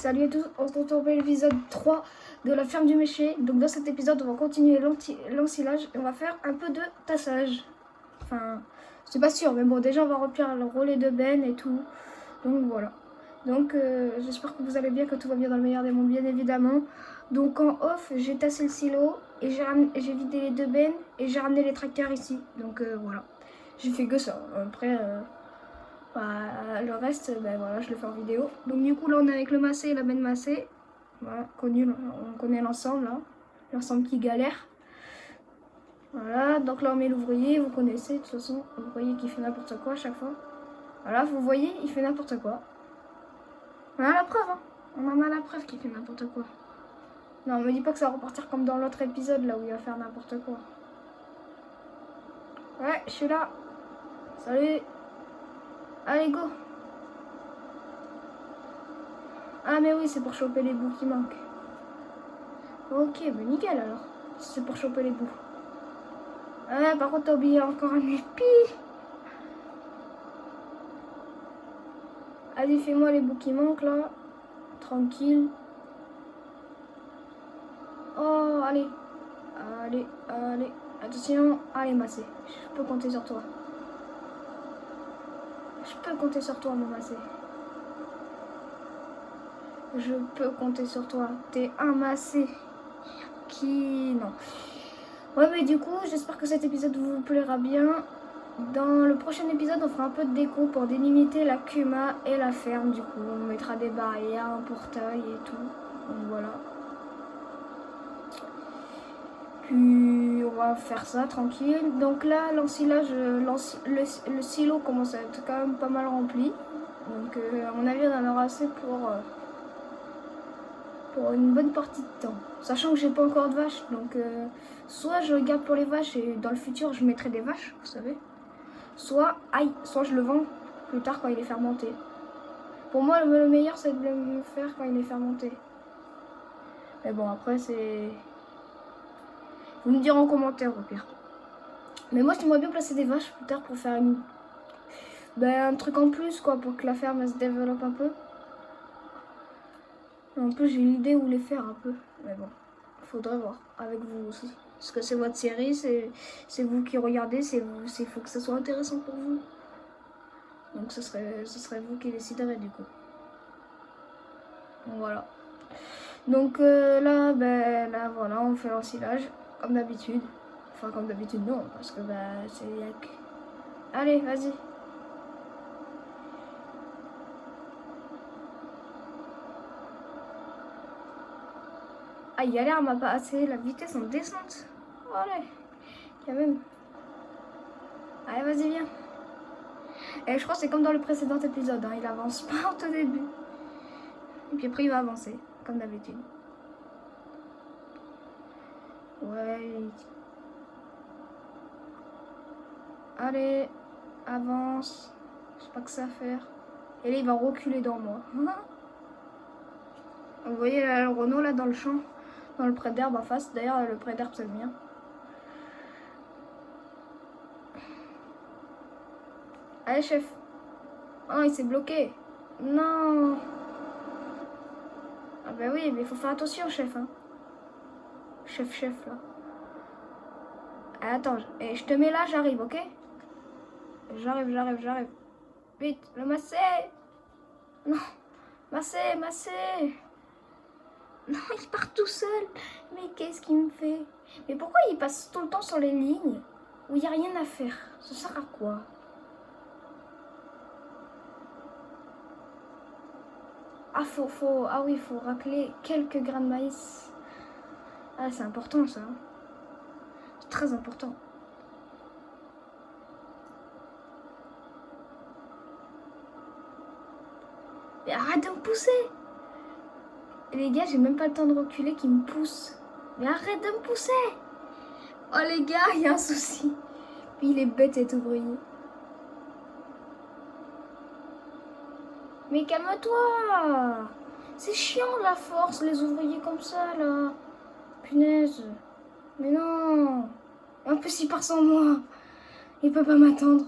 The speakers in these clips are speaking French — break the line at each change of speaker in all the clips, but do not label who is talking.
Salut à tous, on se retrouve pour l'épisode 3 de la ferme du Méché. Donc dans cet épisode, on va continuer l'ensilage et on va faire un peu de tassage. Enfin, c'est pas sûr, mais bon, déjà on va remplir le relais de benne et tout. Donc voilà. Donc j'espère que vous allez bien, que tout va bien dans le meilleur des mondes, bien évidemment. Donc en off, j'ai tassé le silo et j'ai vidé les deux bennes et j'ai ramené les tracteurs ici. Donc voilà. J'ai fait que ça. Après... le reste, voilà, je le fais en vidéo. Donc du coup là on est avec le massé et la benne massée. Voilà, on connaît l'ensemble là. L'ensemble qui galère. Voilà, donc là on met l'ouvrier, vous connaissez de toute façon, l'ouvrier qui fait n'importe quoi à chaque fois. Voilà, vous voyez, il fait n'importe quoi. On a la preuve, hein. On en a la preuve qu'il fait n'importe quoi. Non, me dis pas que ça va repartir comme dans l'autre épisode là où il va faire n'importe quoi. Ouais, je suis là. Salut. Allez, go. Ah mais oui, c'est pour choper les bouts qui manquent. Ok, bah nickel alors. C'est pour choper les bouts. Ah, par contre, t'as oublié encore un épi. Allez, fais-moi les bouts qui manquent là. Tranquille. Oh, allez. Allez, allez. Attention. Allez, massé. Je peux compter sur toi. Je peux compter sur toi, mon massé. Je peux compter sur toi. T'es un massé. Qui... Non. Ouais, mais du coup, j'espère que cet épisode vous plaira bien. Dans le prochain épisode, on fera un peu de déco pour délimiter la Kuma et la ferme. Du coup, on mettra des barrières, un portail et tout. Donc voilà. Puis on va faire ça tranquille. Donc là, l'ensilage, le silo commence à être quand même pas mal rempli. Donc à mon avis, on en aura assez pour une bonne partie de temps. Sachant que j'ai pas encore de vaches. Donc soit je garde pour les vaches et dans le futur, je mettrai des vaches, vous savez. Soit je le vends plus tard quand il est fermenté. Pour moi, le meilleur, c'est de le faire quand il est fermenté. Mais bon, après, c'est... Vous me direz en commentaire, au pire. Mais moi, j'aimerais bien placer des vaches plus tard pour faire un truc en plus, quoi, pour que la ferme elle se développe un peu. En plus, j'ai l'idée où les faire un peu. Mais bon, faudrait voir avec vous aussi. Parce que c'est votre série, c'est vous qui regardez, il faut que ça soit intéressant pour vous. Donc ce serait vous qui déciderez du coup. Donc voilà. Donc là, voilà, on fait l'ensilage comme d'habitude. Enfin comme d'habitude non, parce que c'est yak. Allez, vas-y. Ah, il a l'air m'a pas assez la vitesse en descente. Allez, quand même. Allez, vas-y, viens. Et je crois que c'est comme dans le précédent épisode, hein, il avance pas au début. Et puis après il va avancer, comme d'habitude. Ouais. Allez, avance. Je sais pas que ça faire. Et là il va reculer dans moi. Vous voyez là, le Renault là dans le champ, dans le pré d'herbe en face. D'ailleurs le pré d'herbe c'est le mien. Allez chef. Oh il s'est bloqué. Non. Ah bah oui, mais il faut faire attention chef. Hein. Chef là. Ah, attends, je te mets là, j'arrive, ok? J'arrive. Vite, le massé. Non, massé. Non, il part tout seul. Mais qu'est-ce qu'il me fait? Mais pourquoi il passe tout le temps sur les lignes où il n'y a rien à faire? Ça sert à quoi? Ah, ah oui, faut racler quelques grains de maïs. Ah, c'est important ça. C'est très important. Mais arrête de me pousser! Les gars, j'ai même pas le temps de reculer qui me pousse. Mais arrête de me pousser! Oh les gars, il y a un souci. Puis il est bête cet ouvrier. Mais calme-toi! C'est chiant la force, les ouvriers comme ça là. Punaise. Mais non! En plus il part sans moi. Il peut pas m'attendre.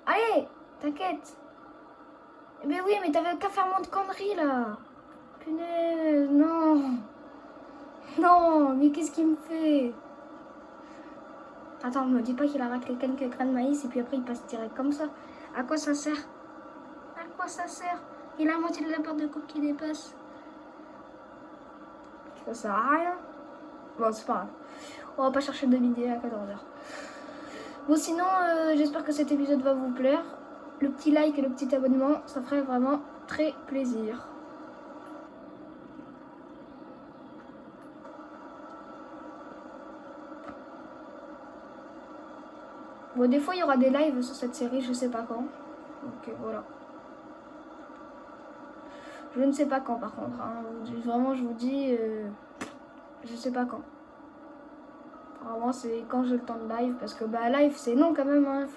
Allez, t'inquiète. Mais oui, mais t'avais qu'à faire moins de conneries là. punaise, non. Non, mais qu'est-ce qu'il me fait? Attends, me dis pas qu'il a raclé quelques grains de maïs et puis après il passe direct comme ça. À quoi ça sert? À quoi ça sert? Il a la moitié de la barre de coupe qui dépasse. Ça sert à rien. Bon, c'est pas grave. On va pas chercher de midi à 14h. Bon, sinon, j'espère que cet épisode va vous plaire. Le petit like et le petit abonnement, ça ferait vraiment très plaisir. Bon, des fois, il y aura des lives sur cette série, je sais pas quand. Donc, voilà. Je ne sais pas quand, par contre. Hein. Vraiment, je vous dis, je sais pas quand. Vraiment, c'est quand j'ai le temps de live. Parce que, bah, live, c'est long quand même. Hein.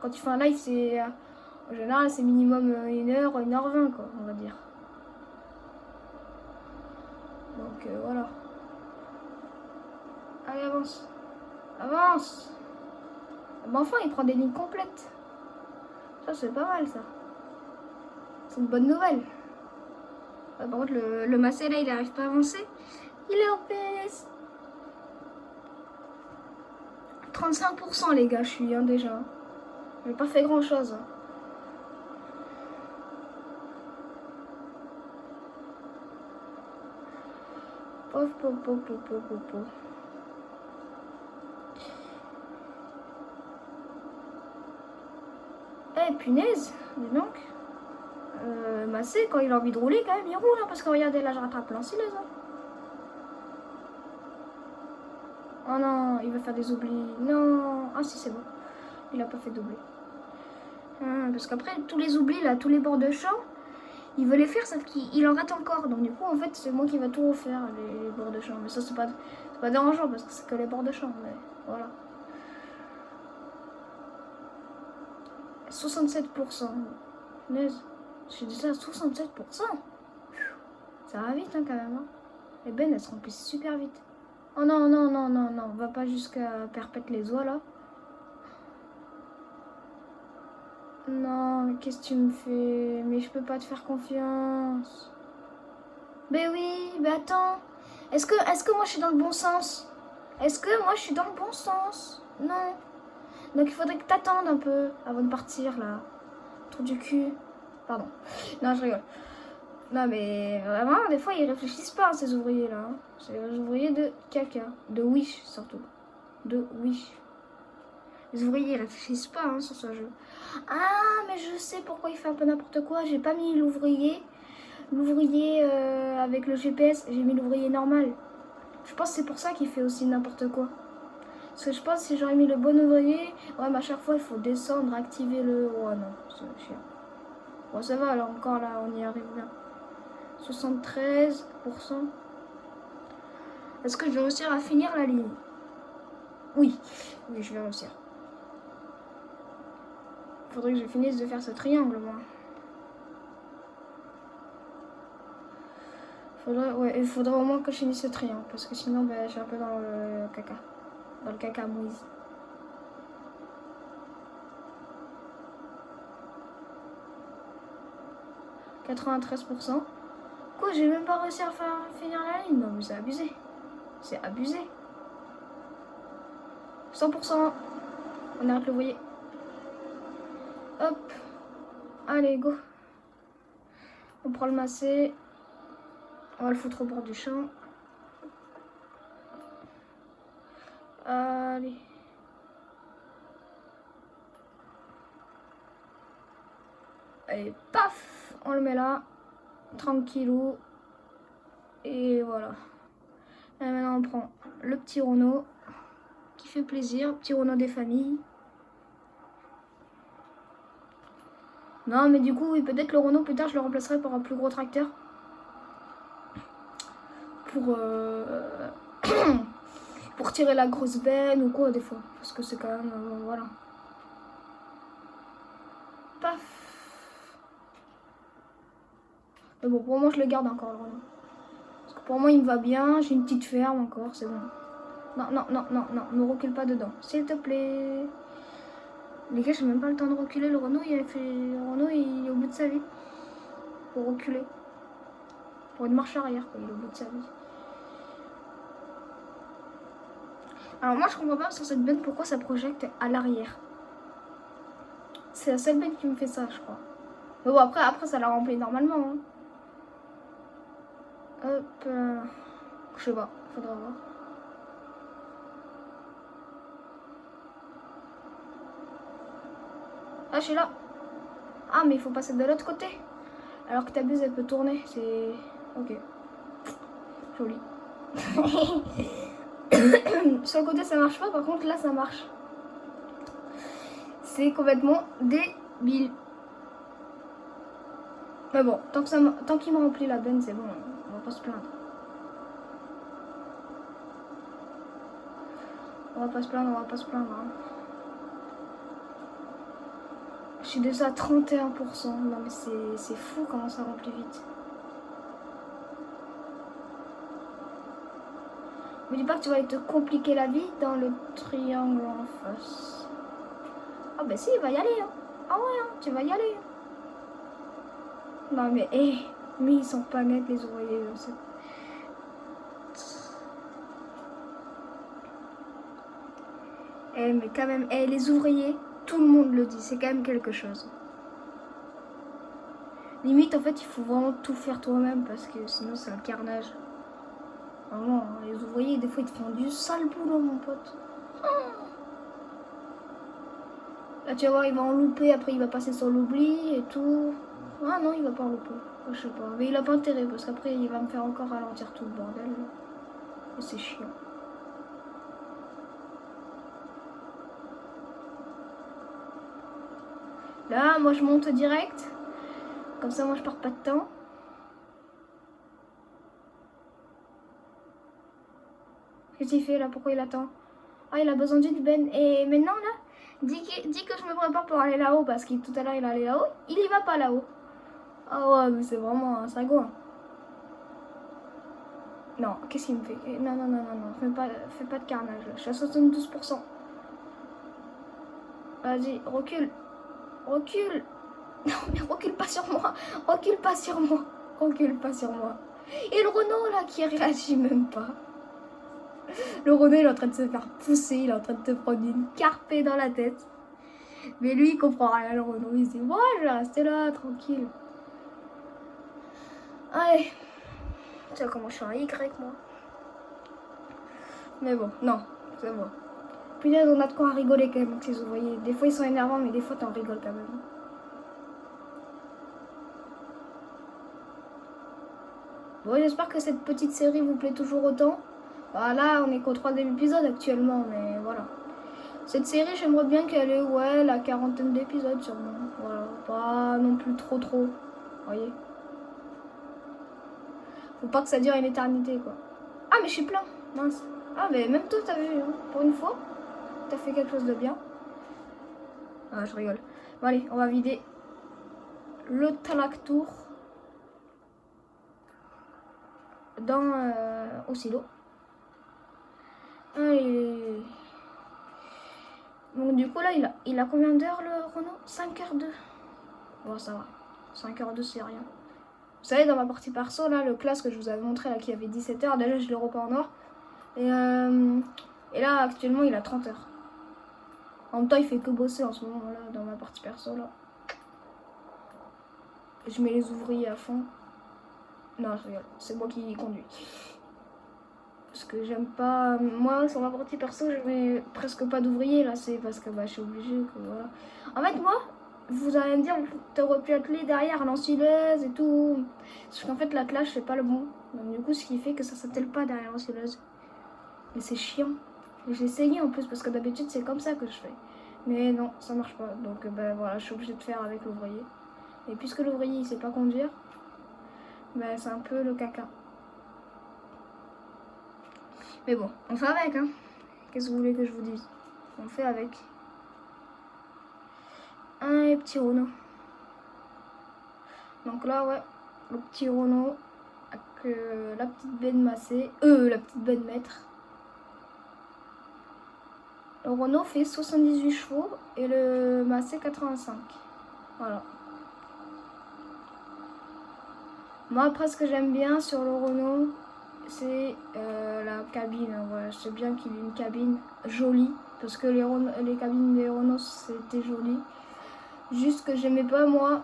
Quand tu fais un live, c'est... en général, c'est minimum 1h, 1h20, quoi, on va dire. Donc, voilà. Allez, avance. Avance. Mais enfin, il prend des lignes complètes. Ça, c'est pas mal, ça. C'est une bonne nouvelle. Par contre, le Massé, là, il n'arrive pas à avancer. Il est en PS. 35%, les gars, je suis, hein, déjà. J'ai pas fait grand-chose. Hein. Pof, pof, pof, pof, pof, pof, pof. Eh, punaise, dis donc. Massé, quand il a envie de rouler, quand même, il roule. Hein, parce que regardez, là, je rattrape l'ancileuse. Hein. Oh non, il va faire des oublis. Non. Ah si, c'est bon. Il a pas fait d'oubli. Parce qu'après, tous les oublis, là, tous les bords de champ, il veut les faire, sauf qu'il en rate encore. Donc du coup, en fait, c'est moi qui va tout refaire, les bords de champ. Mais ça, c'est pas dérangeant, parce que c'est que les bords de champ. Mais voilà. 67%. Naise. J'ai dit ça, 67%. Ça va vite, hein, quand même. Hein. Les bennes, elles se remplissent super vite. Oh non, non, non, non, non. On va pas jusqu'à perpète les oies, là. Non, mais qu'est-ce que tu me fais? Mais je peux pas te faire confiance. Mais oui, mais attends. Est-ce que moi je suis dans le bon sens? Est-ce que moi je suis dans le bon sens? Non. Donc il faudrait que t'attendes un peu avant de partir là. Trou du cul. Pardon. Non, je rigole. Non mais vraiment, des fois ils réfléchissent pas hein, ces ouvriers là. Hein. C'est les ouvriers de caca. De Wish surtout. De Wish. Les ouvriers ils réfléchissent pas hein, sur ce jeu. Ah mais je sais pourquoi il fait un peu n'importe quoi. J'ai pas mis l'ouvrier. L'ouvrier avec le GPS, j'ai mis l'ouvrier normal. Je pense que c'est pour ça qu'il fait aussi n'importe quoi. Parce que je pense que si j'aurais mis le bon ouvrier, ouais mais à chaque fois il faut descendre, activer le... Ouais non, c'est chiant. Bon ça va alors encore là, on y arrive bien. 73%. Est-ce que je vais réussir à finir la ligne? Oui, oui je vais réussir. Faudrait que je finisse de faire ce triangle moi. Il faudrait au moins que je finisse ce triangle, parce que sinon ben, je suis un peu dans le caca. Dans le caca mouise. « 93%. Quoi, j'ai même pas réussi à finir la ligne? Non mais c'est abusé. C'est abusé. 100%. On arrête le voyer. Hop. Allez, go. On prend le massé. On va le foutre au bord du champ. Allez. Allez, paf, on le met là. Tranquillou. Et voilà. Et maintenant, on prend le petit Renault qui fait plaisir. Petit Renault des familles. Non, mais du coup, oui, peut-être le Renault, plus tard, je le remplacerai par un plus gros tracteur. Pour tirer la grosse benne ou quoi, des fois. Parce que c'est quand même... voilà. Paf. Mais bon, pour moi, je le garde encore, le Renault. Parce que pour moi, il me va bien. J'ai une petite ferme encore, c'est bon. Non, non, non, non, non. Ne recule pas dedans. S'il te plaît. Les gars, j'ai même pas le temps de reculer. Le Renault, il est au bout de sa vie. Pour reculer. pour une marche arrière, quoi. Il est au bout de sa vie. Alors moi je comprends pas sur cette benne pourquoi ça projette à l'arrière. C'est la seule benne qui me fait ça, je crois. Mais bon, après ça la remplit normalement. Hein. Hop. Je sais pas, faudra voir. Ah, je suis là. Ah, mais il faut passer de l'autre côté. Alors que ta buse, elle peut tourner. C'est... Ok. Joli. Sur le côté, ça marche pas. Par contre, là, ça marche. C'est complètement débile. Mais bon, tant qu'il m'a rempli la benne, c'est bon. On va pas se plaindre. On va pas se plaindre. Hein. Je suis déjà à 31%. Non mais c'est fou comment ça remplit vite. Me dis pas que tu vas te compliquer la vie dans le triangle en face. Ah bah si, il va y aller. Hein. Ah ouais, hein, tu vas y aller. Non mais, mais ils sont pas nets les ouvriers. Mais quand même, les ouvriers, tout le monde le dit, c'est quand même quelque chose. Limite, en fait, il faut vraiment tout faire toi-même parce que sinon, c'est un carnage. Vraiment, les ouvriers, des fois, ils te font du sale boulot, mon pote. Là, tu vas voir, il va en louper, après, il va passer sur l'oubli et tout. Ah non, il va pas en louper. Je sais pas. Mais il a pas intérêt parce qu'après, il va me faire encore ralentir tout le bordel. Et c'est chiant. Là, moi, je monte direct. Comme ça, moi, je perds pas de temps. Qu'est-ce qu'il fait là? Pourquoi il attend? Ah, il a besoin d'une benne. Et maintenant, là, dis que je me prépare pour aller là-haut parce que tout à l'heure, il allait là-haut. Il y va pas là-haut. Ah ouais, mais c'est vraiment un sagouin. Non, qu'est-ce qu'il me fait? Non. Fais pas de carnage. Là. Je suis à 72%. Vas-y, recule. Recule. Non, mais recule pas sur moi. Recule pas sur moi. Et le Renault, là, qui réagit même pas. Le Renault, il est en train de se faire pousser. Il est en train de te prendre une carpée dans la tête. Mais lui, il comprend rien, le Renault. Il se dit, moi, je vais rester là, tranquille. Allez. Tu vois comment je suis un Y, moi. Mais bon, non, c'est bon. Punaise, on a de quoi rigoler quand même avec ces ouvriers. Des fois, ils sont énervants, mais des fois, t'en rigoles quand même. Bon, j'espère que cette petite série vous plaît toujours autant. Voilà, on est qu'au 3e épisode actuellement, mais voilà. Cette série, j'aimerais bien qu'elle ait, ouais, la 40aine d'épisodes sûrement. Voilà, pas non plus trop. Vous voyez. Faut pas que ça dure une éternité, quoi. Ah, mais je suis plein, mince. Ah, mais même toi, t'as vu, hein, pour une fois, t'as fait quelque chose de bien. Ah, je rigole. Bon, allez, on va vider le Talaktour dans au silo. Allez. Donc du coup là il a combien d'heures le Renault? 5h02. Bon ça va. 5h02 c'est rien. Vous savez dans ma partie perso là, le classe que je vous avais montré là qui avait 17h, déjà je l'ai repeint en or. Et là actuellement il a 30 heures. En même temps il fait que bosser en ce moment là dans ma partie perso là. Je mets les ouvriers à fond. Non je rigole, c'est moi qui conduis. Parce que j'aime pas... Moi, sur ma partie perso, je mets presque pas d'ouvriers, là, c'est parce que bah, je suis obligée, que, voilà. En fait, moi, vous allez me dire, t'aurais pu atteler derrière l'ensileuse et tout. Parce qu'en fait, l'attelage, c'est pas le bon. Donc, du coup, ce qui fait que ça s'attelle pas derrière l'ensileuse. Mais c'est chiant. J'ai essayé en plus, parce que d'habitude, c'est comme ça que je fais. Mais non, ça marche pas. Donc, ben voilà, je suis obligée de faire avec l'ouvrier. Et puisque l'ouvrier, il sait pas conduire, ben c'est un peu le caca. Mais bon, on fait avec, hein. Qu'est-ce que vous voulez que je vous dise? On fait avec. Un petit Renault. Donc là, ouais, le petit Renault avec la petite benne massée. La petite benne maître. Le Renault fait 78 chevaux et le massé 85. Voilà. Moi, après, ce que j'aime bien sur le Renault, c'est la cabine. Voilà, je sais bien qu'il y a une cabine jolie, parce que les cabines des Renault, c'était joli. Juste que j'aimais pas, moi,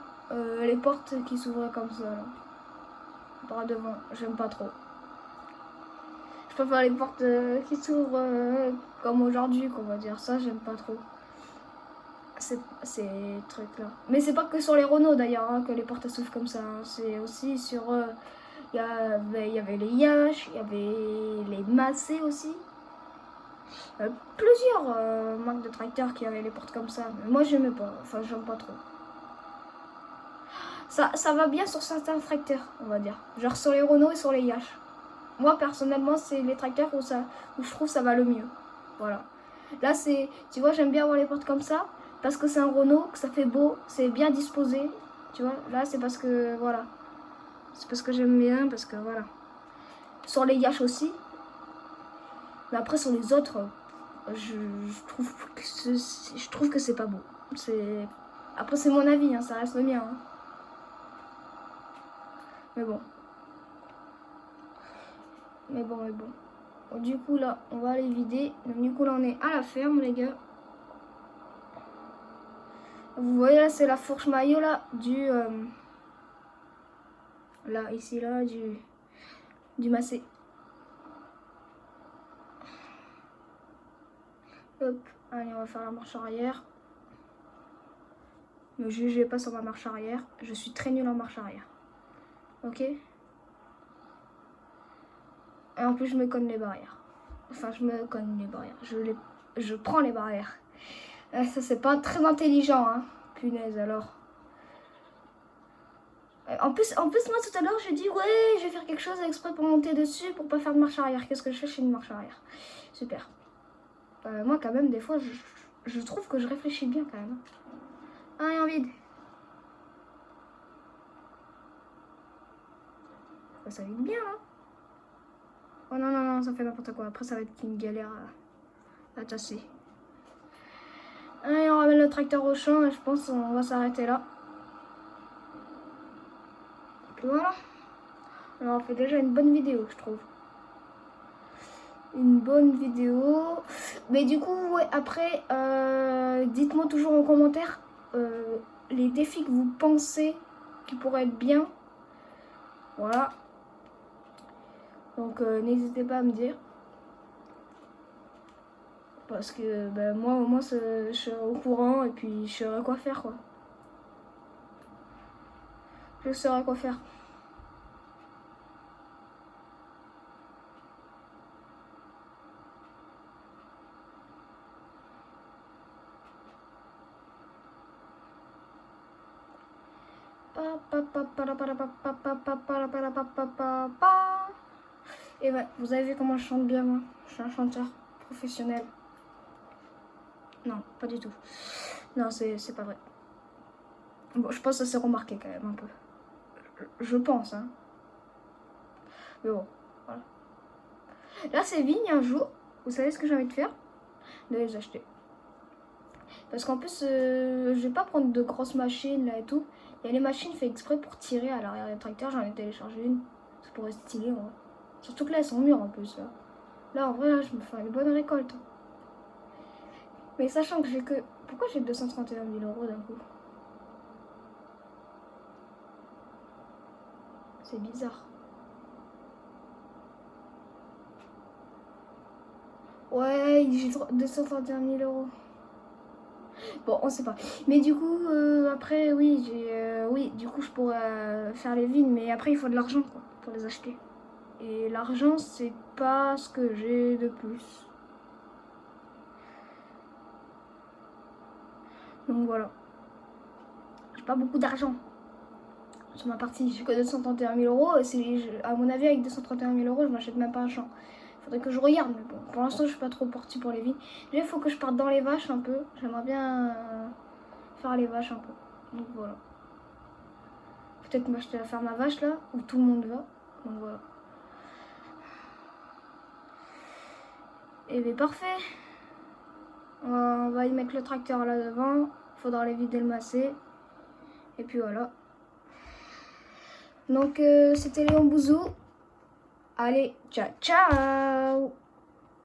les portes qui s'ouvraient comme ça, là. Par devant, j'aime pas trop. Je préfère les portes qui s'ouvrent comme aujourd'hui, qu'on va dire. Ça, j'aime pas trop. Ces trucs-là. Mais c'est pas que sur les Renault, d'ailleurs, hein, que les portes s'ouvrent comme ça. Hein. C'est aussi sur... il y avait les Yash, il y avait les Massey aussi. Plusieurs marques de tracteurs qui avaient les portes comme ça. Mais moi, j'aimais pas. Enfin, j'aime pas trop. Ça va bien sur certains tracteurs, on va dire. Genre sur les Renault et sur les Yash. Moi, personnellement, c'est les tracteurs où je trouve ça va le mieux. Voilà. Là, tu vois, j'aime bien avoir les portes comme ça. Parce que c'est un Renault, que ça fait beau, c'est bien disposé. Tu vois, là, c'est parce que, voilà. C'est parce que j'aime bien, parce que, voilà. Sur les Yash aussi. Mais après, sur les autres, je trouve que c'est pas beau. Après, c'est mon avis, hein, ça reste le mien. Hein. Mais bon. Mais bon. Bon, du coup, là, on va aller vider. Donc, du coup, là, on est à la ferme, les gars. Vous voyez, là, c'est la fourche maillot, là, là, ici, là, du Massey. Hop, allez, on va faire la marche arrière. Ne jugez pas sur ma marche arrière. Je suis très nulle en marche arrière. Ok? Et en plus, je me cogne les barrières. Enfin, je me cogne les barrières. Je prends les barrières. Ça, c'est pas très intelligent, hein. Punaise, alors. En plus, moi, tout à l'heure, j'ai dit, ouais, je vais faire quelque chose exprès pour monter dessus, pour pas faire de marche arrière. Qu'est-ce que je fais? Je fais une marche arrière. Super. Moi, quand même, des fois, je trouve que je réfléchis bien, quand même. Allez, en vide. Ça vide bien, là. Oh non, ça fait n'importe quoi. Après, ça va être une galère à tasser. Allez, on ramène le tracteur au champ et je pense qu'on va s'arrêter là. Et puis voilà. Alors, on fait déjà une bonne vidéo, je trouve. Une bonne vidéo. Mais du coup, ouais, après, dites-moi toujours en commentaire les défis que vous pensez qui pourraient être bien. Voilà. Donc, n'hésitez pas à me dire. Parce que ben, moi, au moins, je serai au courant et puis je saurai quoi faire, quoi. Je saurai quoi faire. Et ouais, vous avez vu comment je chante bien, moi. Je suis un chanteur professionnel. Non, pas du tout. Non, c'est pas vrai. Bon, je pense que ça s'est remarqué quand même un peu. Je pense, hein. Mais bon, voilà. Là, ces vignes, un jour, vous savez ce que j'ai envie de faire? De les acheter. Parce qu'en plus, je vais pas prendre de grosses machines là et tout. Il y a les machines faites exprès pour tirer à l'arrière des tracteurs. J'en ai téléchargé une. Ça pourrait être stylé, ouais. Surtout que là, elles sont mûres en plus. Là, en vrai, là, je me fais une bonne récolte. Mais sachant que j'ai que... Pourquoi j'ai 231 000 € d'un coup? C'est bizarre. Ouais, j'ai 231 000 €. Bon, on sait pas. Mais du coup, après, oui, oui, du coup, je pourrais faire les vignes. Mais après, il faut de l'argent, quoi, pour les acheter. Et l'argent, c'est pas ce que j'ai de plus. Donc voilà. J'ai pas beaucoup d'argent sur ma partie. J'ai que 231 000 €. Et à mon avis, avec 231 000 €, je m'achète même pas un champ. Faudrait que je regarde. Mais bon, pour l'instant, je suis pas trop partie pour les vignes. Déjà, il faut que je parte dans les vaches un peu. J'aimerais bien faire les vaches un peu. Donc voilà. Peut-être m'acheter la ferme à vaches là, où tout le monde va. Donc voilà. Et bien parfait. On va y mettre le tracteur là devant. Faudra aller vider le Massey. Et puis voilà. Donc c'était Léon Bouzou. Allez, ciao ciao.